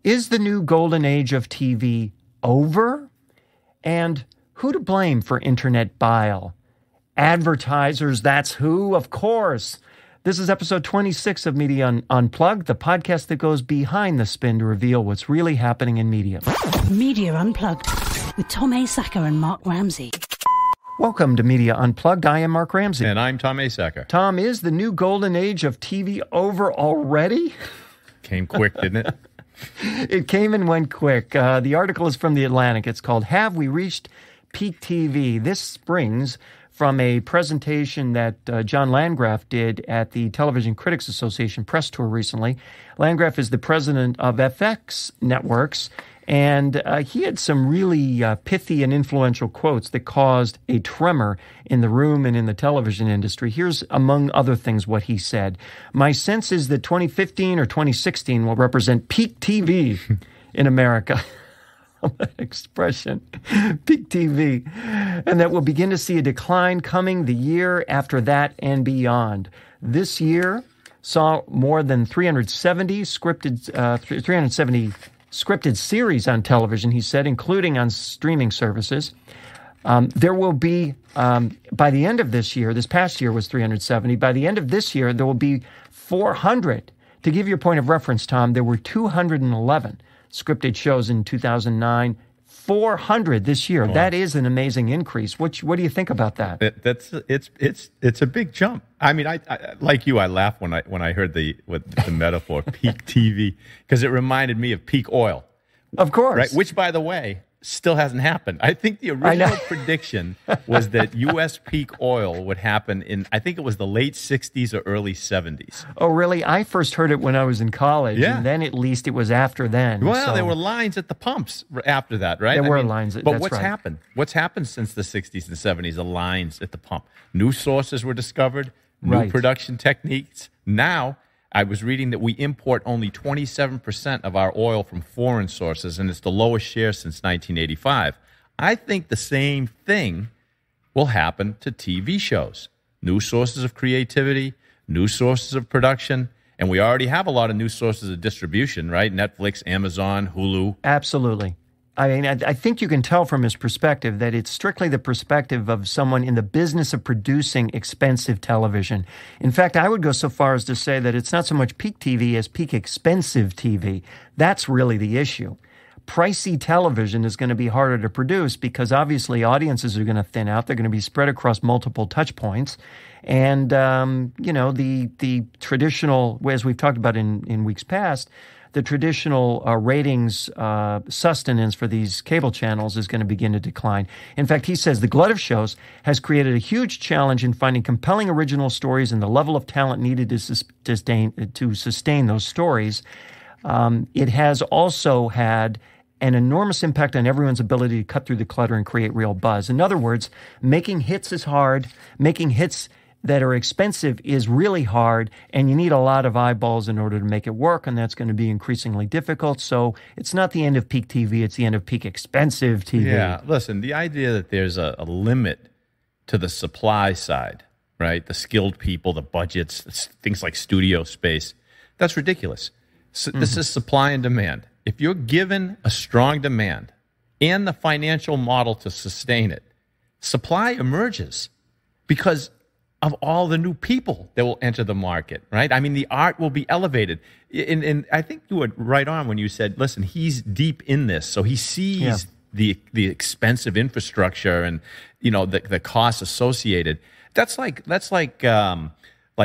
Is the new golden age of TV over? And who to blame for internet bile? Advertisers, that's who, of course. This is episode 26 of Media Unplugged, the podcast that goes behind the spin to reveal what's really happening in media. Media Unplugged with Tom Asacker and Mark Ramsey. Welcome to Media Unplugged. I am Mark Ramsey. And I'm Tom Asacker. Tom, is the new golden age of TV over already? Came quick, didn't it? It came and went quick. The article is from The Atlantic. It's called, Have We Reached Peak TV? This springs from a presentation that John Landgraf did at the Television Critics Association press tour recently. Landgraf is the president of FX Networks, and he had some really pithy and influential quotes that caused a tremor in the room and in the television industry. Here's, among other things, what he said. My sense is that 2015 or 2016 will represent peak TV in America. That expression, peak TV, and that we'll begin to see a decline coming the year after that and beyond. This year saw more than 370 scripted series on television, he said, including on streaming services. There will be, by the end of this year, this past year was 370, by the end of this year, there will be 400. To give you a point of reference, Tom, there were 211 scripted shows in 2009, 400 this year. Oh. That is an amazing increase. What do you think about that? It's a big jump. I mean, I like you, I laughed when I heard the metaphor peak TV, because it reminded me of peak oil. Of course. Right? Which, by the way, still hasn't happened. I think the original prediction was that U.S. peak oil would happen in, I think it was the late 60s or early 70s. Oh, really? I first heard it when I was in college, and then at least it was after then. Well, there were lines at the pumps after that, right? There were lines. But what's happened? What's happened since the 60s and 70s? The lines at the pump. New sources were discovered, new production techniques. Now, I was reading that we import only 27% of our oil from foreign sources, and it's the lowest share since 1985. I think the same thing will happen to TV shows. New sources of creativity, new sources of production, and we already have a lot of new sources of distribution, right? Netflix, Amazon, Hulu. Absolutely. I mean, I think you can tell from his perspective that it's strictly the perspective of someone in the business of producing expensive television. In fact, I would go so far as to say that it's not so much peak TV as peak expensive TV. That's really the issue. Pricey television is going to be harder to produce because obviously audiences are going to thin out. They're going to be spread across multiple touch points. And, the traditional, as we've talked about in weeks past, the traditional ratings sustenance for these cable channels is going to begin to decline. In fact, he says the glut of shows has created a huge challenge in finding compelling original stories and the level of talent needed to sustain those stories. It has also had an enormous impact on everyone's ability to cut through the clutter and create real buzz. In other words, making hits is hard. Making hits that are expensive is really hard, and you need a lot of eyeballs in order to make it work, and that's going to be increasingly difficult. So it's not the end of peak TV, it's the end of peak expensive TV. Yeah, listen, the idea that there's a limit to the supply side, right, the skilled people, the budgets, things like studio space, that's ridiculous. So This is supply and demand. If you're given a strong demand and the financial model to sustain it, supply emerges because of all the new people that will enter the market, right? I mean, the art will be elevated. And I think you were right on when you said, listen, he's deep in this, so he sees the expensive infrastructure and, the costs associated. That's like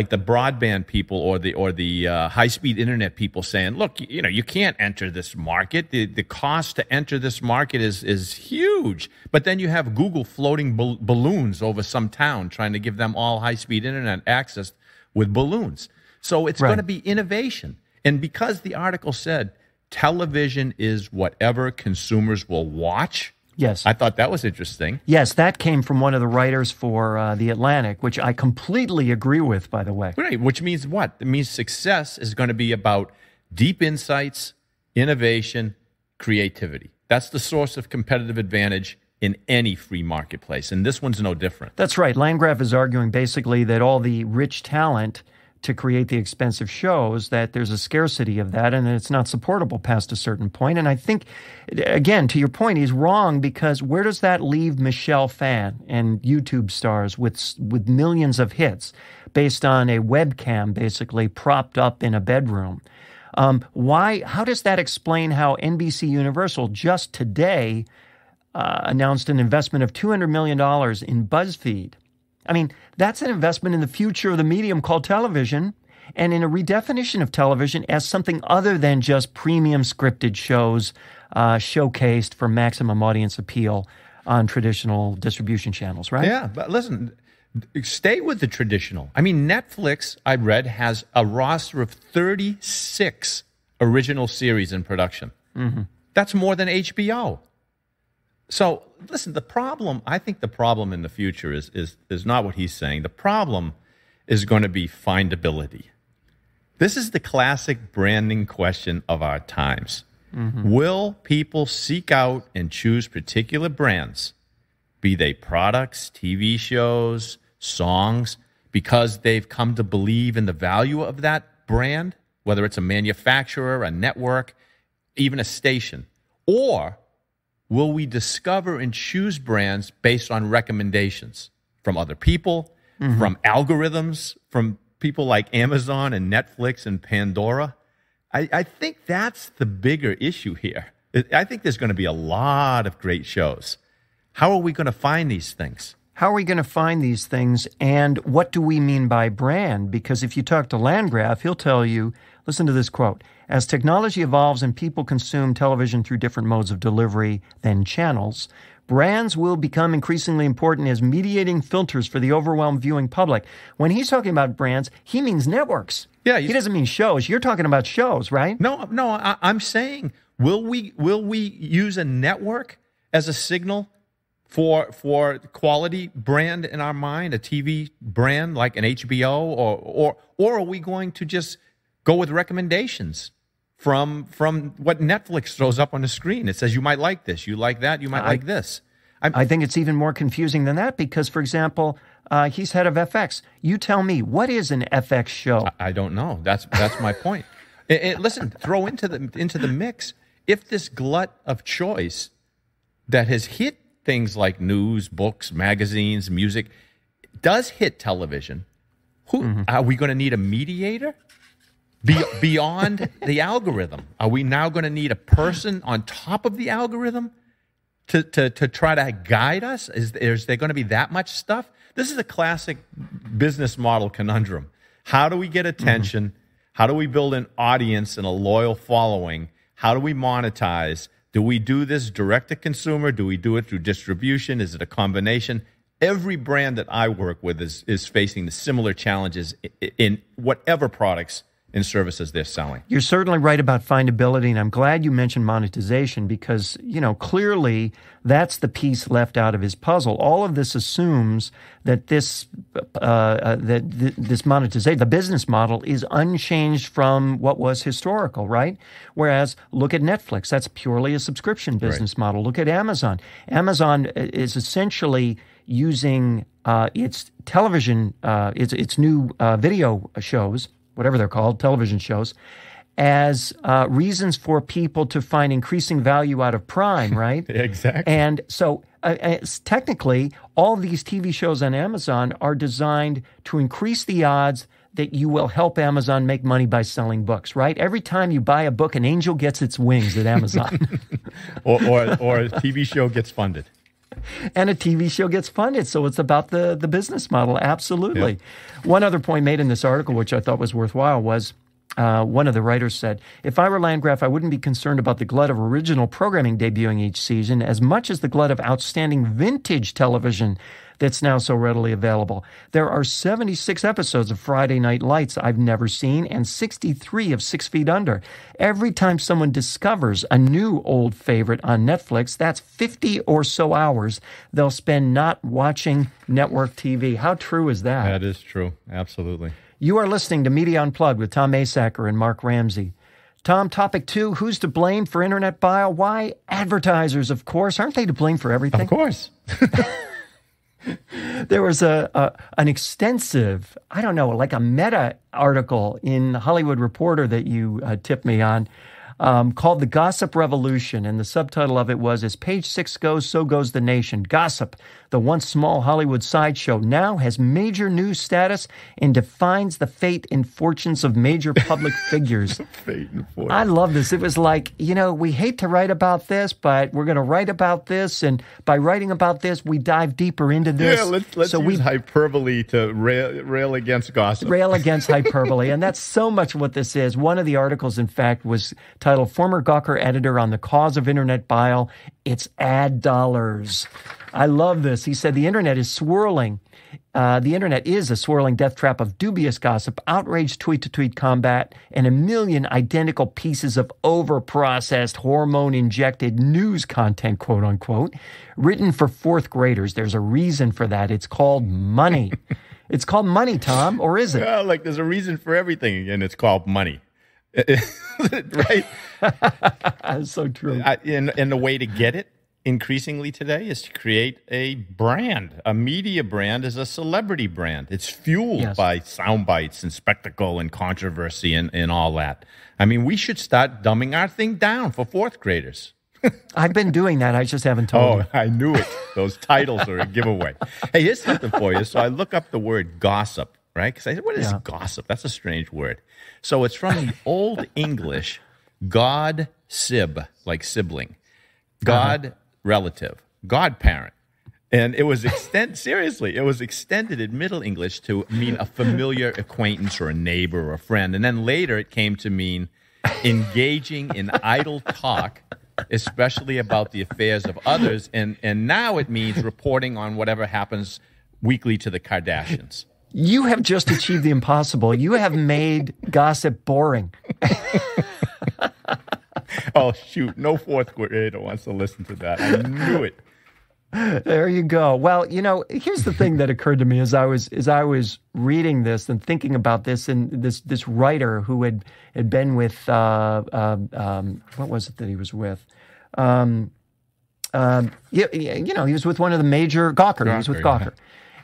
the broadband people or the high-speed internet people saying, look, you can't enter this market. The cost to enter this market is huge. But then you have Google floating balloons over some town trying to give them all high-speed internet access with balloons. So it's going to be innovation. And because the article said television is whatever consumers will watch, yes, I thought that was interesting. Yes, that came from one of the writers for The Atlantic, which I completely agree with, by the way. Right, which means what? It means success is going to be about deep insights, innovation, creativity. That's the source of competitive advantage in any free marketplace, and this one's no different. That's right. Landgraf is arguing basically that all the rich talent to create the expensive shows, that there's a scarcity of that and it's not supportable past a certain point. And I think, again, to your point, he's wrong, because where does that leave Michelle Phan and YouTube stars with millions of hits based on a webcam basically propped up in a bedroom? How does that explain how NBC Universal just today announced an investment of $200 million in BuzzFeed? I mean, that's an investment in the future of the medium called television, and in a redefinition of television as something other than just premium scripted shows showcased for maximum audience appeal on traditional distribution channels, right? Yeah, but listen, stay with the traditional. I mean, Netflix, I read, has a roster of 36 original series in production. Mm-hmm. That's more than HBO. So, listen, I think the problem in the future is not what he's saying. The problem is going to be findability. This is the classic branding question of our times. Mm-hmm. Will people seek out and choose particular brands, be they products, TV shows, songs, because they've come to believe in the value of that brand, whether it's a manufacturer, a network, even a station? Or will we discover and choose brands based on recommendations from other people, mm-hmm. from algorithms, from people like Amazon and Netflix and Pandora? I think that's the bigger issue here. I think there's going to be a lot of great shows. How are we going to find these things? How are we going to find these things, and what do we mean by brand? Because if you talk to Landgraf, he'll tell you, listen to this quote, "As technology evolves and people consume television through different modes of delivery than channels, brands will become increasingly important as mediating filters for the overwhelmed viewing public." When he's talking about brands, he means networks. Yeah, he doesn't mean shows. You're talking about shows, right? No, I'm saying, will we use a network as a signal for quality brand in our mind, a TV brand like an HBO, or are we going to just go with recommendations from what Netflix throws up on the screen? It says you might like this, you like that, you might like this. I think it's even more confusing than that, because, for example, he's head of FX. You tell me, what is an FX show? I don't know. That's my point. Listen, throw into the mix, if this glut of choice that has hit things like news, books, magazines, music, does hit television, are we going to need a mediator beyond the algorithm? Are we now going to need a person on top of the algorithm to try to guide us? Is there going to be that much stuff? This is a classic business model conundrum. How do we get attention? Mm-hmm. How do we build an audience and a loyal following? How do we monetize? Do we do this direct to consumer? Do we do it through distribution? Is it a combination? Every brand that I work with is facing the similar challenges in whatever products and services they're selling. You're certainly right about findability, and I'm glad you mentioned monetization, because, clearly that's the piece left out of his puzzle. All of this assumes that this monetization, the business model, is unchanged from what was historical, right? Whereas, look at Netflix. That's purely a subscription business model. Look at Amazon. Amazon is essentially using its television, its new video shows, whatever they're called, television shows, as reasons for people to find increasing value out of Prime, right? Exactly. And so technically, all these TV shows on Amazon are designed to increase the odds that you will help Amazon make money by selling books, right? Every time you buy a book, an angel gets its wings at Amazon. or a TV show gets funded. And a TV show gets funded. So it's about the business model. Absolutely. Yep. One other point made in this article, which I thought was worthwhile, was one of the writers said, "If I were Landgraf, I wouldn't be concerned about the glut of original programming debuting each season as much as the glut of outstanding vintage television that's now so readily available. There are 76 episodes of Friday Night Lights I've never seen and 63 of 6 Feet Under. Every time someone discovers a new old favorite on Netflix, that's 50 or so hours they'll spend not watching network TV." How true is that? That is true. Absolutely. You are listening to Media Unplugged with Tom Asacker and Mark Ramsey. Tom, topic 2, who's to blame for internet bile? Why? Advertisers, of course. Aren't they to blame for everything? Of course. There was an extensive, I don't know, like a meta article in Hollywood Reporter that you tipped me on, called The Gossip Revolution. And the subtitle of it was, As Page 6 goes, so goes the nation. Gossip, the once small Hollywood sideshow, now has major news status and defines the fate and fortunes of major public figures. Fate and fortune. I love this. It was like, we hate to write about this, but we're going to write about this. And by writing about this, we dive deeper into this. Yeah, let's use hyperbole to rail against gossip. Rail against hyperbole. And that's so much what this is. One of the articles, in fact, was titled Former Gawker Editor on the Cause of Internet Bile. It's ad dollars. I love this. He said the internet is swirling. The internet is a swirling death trap of dubious gossip, outraged tweet-to-tweet combat, and a million identical pieces of over-processed, hormone-injected news content, quote-unquote, written for fourth graders. There's a reason for that. It's called money. It's called money, Tom, or is it? Yeah, like there's a reason for everything, and it's called money. Right? So true. And the way to get it increasingly today is to create a brand. A media brand is a celebrity brand. It's fueled by sound bites and spectacle and controversy and all that. I mean, we should start dumbing our thing down for fourth graders. I've been doing that. I just haven't told you. I knew it. Those titles are a giveaway. Hey, here's something for you. So I look up the word gossip, right? Because I said, what is gossip? That's a strange word. So it's from the Old English, God sib, like sibling, God relative, godparent. And it was seriously, it was extended in Middle English to mean a familiar acquaintance or a neighbor or a friend. And then later it came to mean engaging in idle talk, especially about the affairs of others. And now it means reporting on whatever happens weekly to the Kardashians. You have just achieved the impossible. You have made gossip boring. Oh, shoot. No fourth grader wants to listen to that. I knew it. There you go. Well, here's the thing that occurred to me as I was reading this and thinking about this, and this writer who had been with what was it that he was with? He was with one of the major Gawker. He was with Gawker.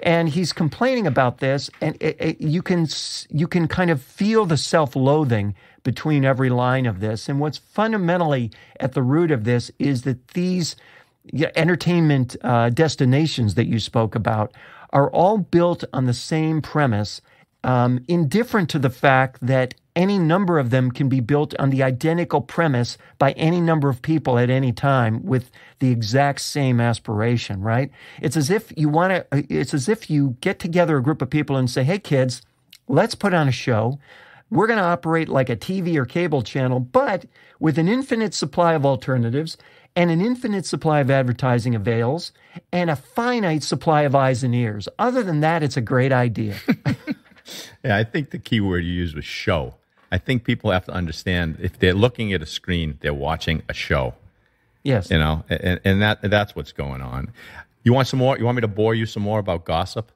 And he's complaining about this, and you can kind of feel the self-loathing between every line of this. And what's fundamentally at the root of this is that these entertainment destinations that you spoke about are all built on the same premise, indifferent to the fact that any number of them can be built on the identical premise by any number of people at any time with the exact same aspiration, right? It's as if you get together a group of people and say, hey, kids, let's put on a show. We're going to operate like a TV or cable channel, but with an infinite supply of alternatives and an infinite supply of advertising avails and a finite supply of eyes and ears. Other than that, it's a great idea. Yeah, I think the key word you used was show. I think people have to understand if they're looking at a screen, they're watching a show. Yes. And that's what's going on. You want some more? You want me to bore you some more about gossip?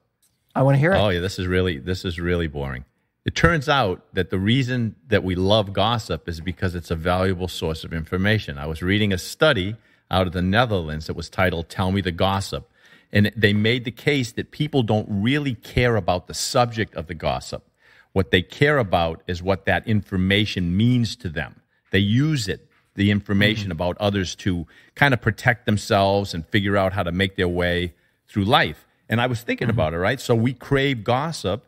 I want to hear it. Oh, yeah, this is really boring. It turns out that the reason that we love gossip is because it's a valuable source of information. I was reading a study out of the Netherlands that was titled Tell Me the Gossip. And they made the case that people don't really care about the subject of the gossip. What they care about is what that information means to them. They use it, the information about others, to kind of protect themselves and figure out how to make their way through life. And I was thinking about it, right? So we crave gossip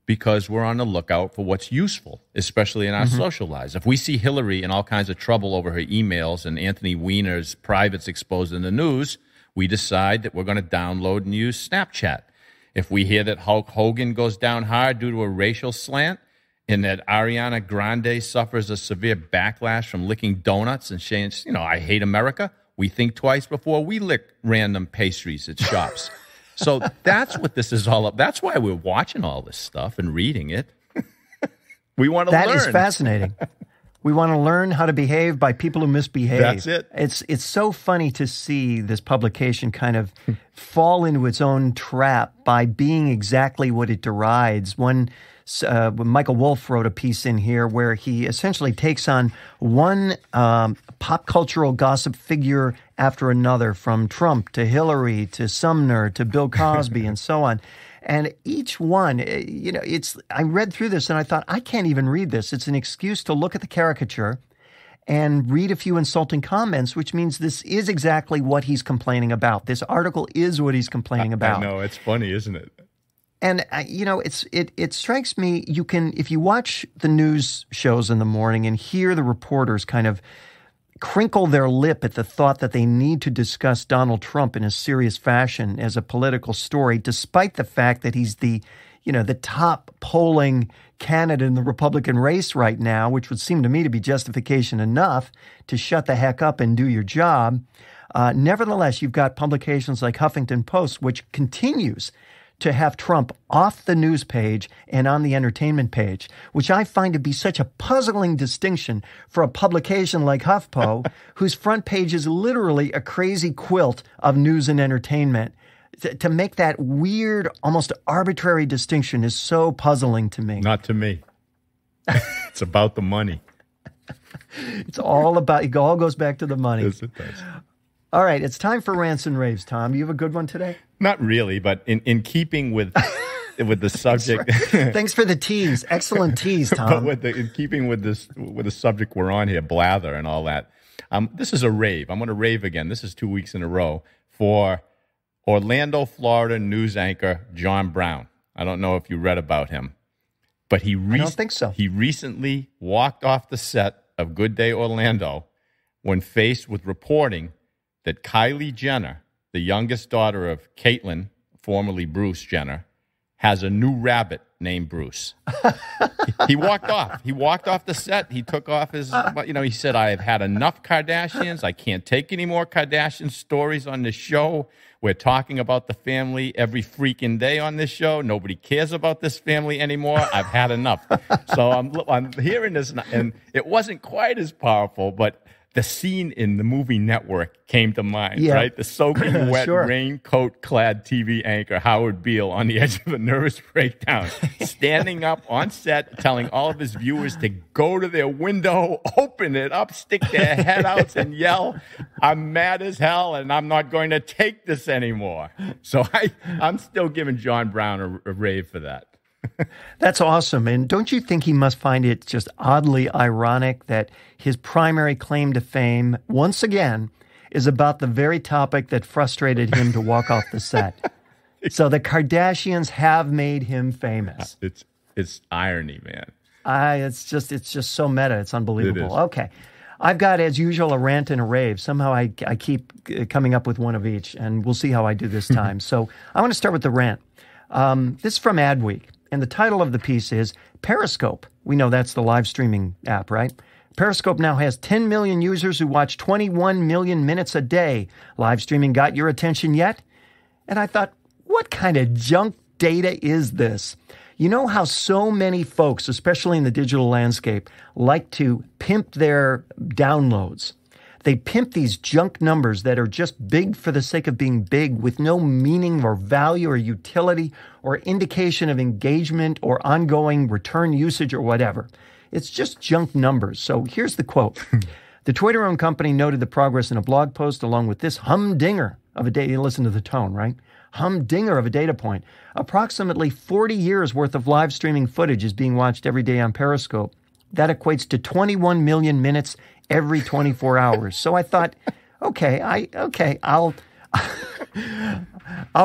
because we're on the lookout for what's useful, especially in our social lives. If we see Hillary in all kinds of trouble over her emails and Anthony Weiner's privates exposed in the news, we decide that we're going to download and use Snapchat. If we hear that Hulk Hogan goes down hard due to a racial slant and that Ariana Grande suffers a severe backlash from licking donuts and saying, I hate America, we think twice before we lick random pastries at shops. So that's what this is all about. That's why we're watching all this stuff and reading it. We want to learn. That is fascinating. We want to learn how to behave by people who misbehave. That's it. It's so funny to see this publication kind of fall into its own trap by being exactly what it derides. One Michael Wolff wrote a piece in here where he essentially takes on one pop cultural gossip figure after another, from Trump to Hillary to Sumner to Bill Cosby and so on. And each one, I read through this and I thought, I can't even read this. It's an excuse to look at the caricature and read a few insulting comments, which means this is exactly what he's complaining about. This article is what he's complaining about. I know, it's funny, isn't it? And, it strikes me, if you watch the news shows in the morning and hear the reporters kind of crinkle their lip at the thought that they need to discuss Donald Trump in a serious fashion as a political story, despite the fact that he's the top polling candidate in the Republican race right now, which would seem to me to be justification enough to shut the heck up and do your job. Nevertheless, you've got publications like Huffington Post, which continues to have Trump off the news page and on the entertainment page, which I find to be such a puzzling distinction for a publication like HuffPo, whose front page is literally a crazy quilt of news and entertainment. To make that weird, almost arbitrary distinction is so puzzling to me. Not to me. It's about the money. It all goes back to the money. Yes, it does. All right, it's time for Rants and Raves, Tom. You have a good one today? Not really, but in keeping with the subject. Thanks for the tease. Excellent tease, Tom. But in keeping with the subject we're on here, blather and all that. This is a rave. I'm going to rave again. This is 2 weeks in a row for Orlando, Florida news anchor John Brown. I don't know if you read about him, but I don't think so. He recently walked off the set of Good Day Orlando when faced with reporting that Kylie Jenner, the youngest daughter of Caitlyn, formerly Bruce Jenner, has a new rabbit named Bruce. He walked off. He walked off the set. He took off his, he said, I have had enough Kardashians. I can't take any more Kardashian stories on this show. We're talking about the family every freaking day on this show. Nobody cares about this family anymore. I've had enough. So I'm hearing this, and it wasn't quite as powerful, but the scene in the movie Network came to mind, right? The soaking wet, sure. raincoat-clad TV anchor Howard Beale on the edge of a nervous breakdown, standing up on set, telling all of his viewers to go to their window, open it up, stick their head out, and yell, "I'm mad as hell, and I'm not going to take this anymore." So I'm still giving John Brown a rave for that. That's awesome. And don't you think he must find it just oddly ironic that his primary claim to fame, once again, is about the very topic that frustrated him to walk off the set? So the Kardashians have made him famous. It's irony, man. It's just so meta. It's unbelievable. It is. Okay. I've got, as usual, a rant and a rave. Somehow I keep coming up with one of each, and we'll see how I do this time. So I want to start with the rant. This is from Adweek. And the title of the piece is Periscope. We know that's the live streaming app, right? Periscope now has 10 million users who watch 21 million minutes a day. Live streaming got your attention yet? And I thought, what kind of junk data is this? You know how so many folks, especially in the digital landscape, like to pimp their downloads? They pimp these junk numbers that are just big for the sake of being big, with no meaning or value or utility or indication of engagement or ongoing return usage or whatever. It's just junk numbers. So here's the quote. The Twitter-owned company noted the progress in a blog post along with this humdinger of a data. You listen to the tone, right? Humdinger of a data point. Approximately 40 years worth of live streaming footage is being watched every day on Periscope. That equates to 21 million minutes every 24 hours. So I thought, I'll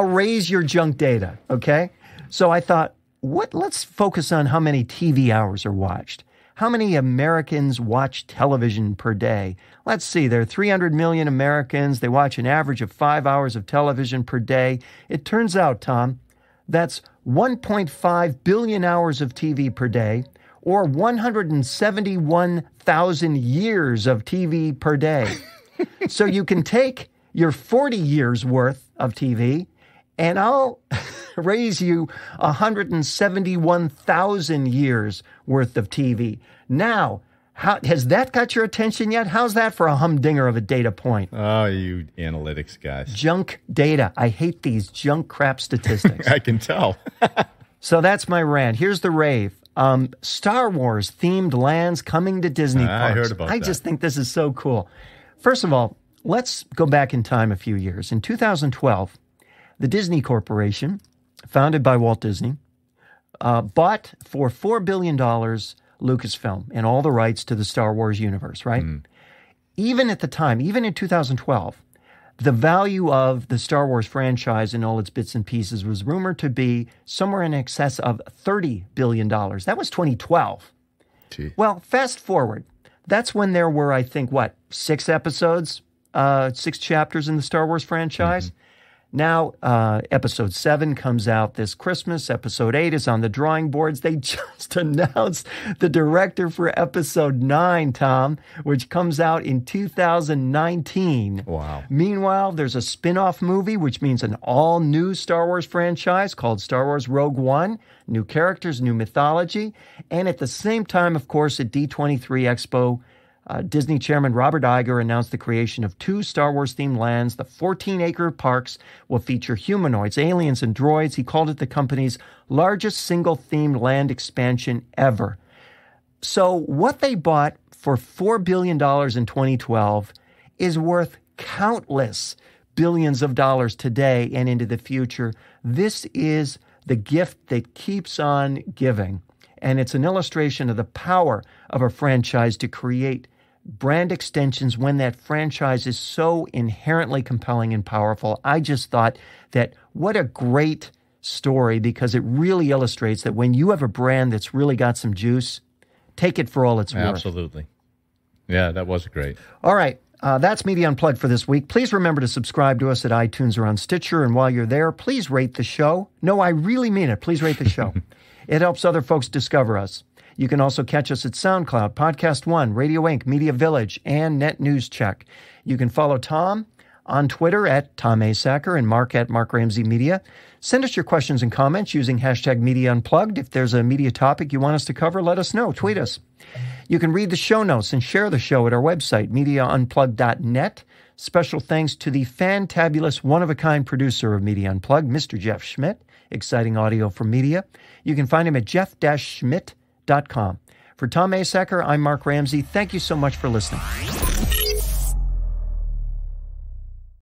raise your junk data, okay? So I thought, let's focus on how many TV hours are watched. How many Americans watch television per day? Let's see, there are 300 million Americans. They watch an average of 5 hours of television per day. It turns out, Tom, that's 1.5 billion hours of TV per day, or 171,000 years of TV per day. So you can take your 40 years worth of TV, and I'll raise you 171,000 years worth of TV. Now, has that got your attention yet? How's that for a humdinger of a data point? Oh, you analytics guys. Junk data. I hate these junk crap statistics. I can tell. So that's my rant. Here's the rave. Star Wars themed lands coming to Disney parks. I heard about that. I just think this is so cool. First of all, let's go back in time a few years. In 2012, the Disney Corporation, founded by Walt Disney, bought for $4 billion Lucasfilm and all the rights to the Star Wars universe, right? Even at the time, even in 2012, the value of the Star Wars franchise and all its bits and pieces was rumored to be somewhere in excess of $30 billion. That was 2012. Gee. Well, fast forward. That's when there were, I think, 6 episodes, 6 chapters in the Star Wars franchise. Now, Episode 7 comes out this Christmas. Episode 8 is on the drawing boards. They just announced the director for Episode 9, Tom, which comes out in 2019. Wow. Meanwhile, there's a spin-off movie, which means an all-new Star Wars franchise called Star Wars Rogue One. New characters, new mythology. And at the same time, of course, at D23 Expo, Disney chairman Robert Iger announced the creation of 2 Star Wars-themed lands. The 14-acre parks will feature humanoids, aliens, and droids. He called it the company's largest single-themed land expansion ever. So what they bought for $4 billion in 2012 is worth countless billions of dollars today and into the future. This is the gift that keeps on giving. And it's an illustration of the power of a franchise to create brand extensions when that franchise is so inherently compelling and powerful. I just thought that what a great story, because it really illustrates that when you have a brand that's really got some juice, take it for all it's worth. Absolutely. Yeah, that was great. All right. That's Media Unplugged for this week. Please remember to subscribe to us at iTunes or on Stitcher. And while you're there, please rate the show. No, I really mean it. Please rate the show. It helps other folks discover us. You can also catch us at SoundCloud, Podcast One, Radio Inc., Media Village, and Net News Check. You can follow Tom on Twitter at Tom Asacker and Mark at Mark Ramsey Media. Send us your questions and comments using hashtag Media Unplugged. If there's a media topic you want us to cover, let us know. Tweet us. You can read the show notes and share the show at our website, MediaUnplugged.net. Special thanks to the fantabulous, one-of-a-kind producer of Media Unplugged, Mr. Jeff Schmidt. Exciting audio from media. You can find him at jeff-schmidt.com. For Tom Asacker, I'm Mark Ramsey. Thank you so much for listening.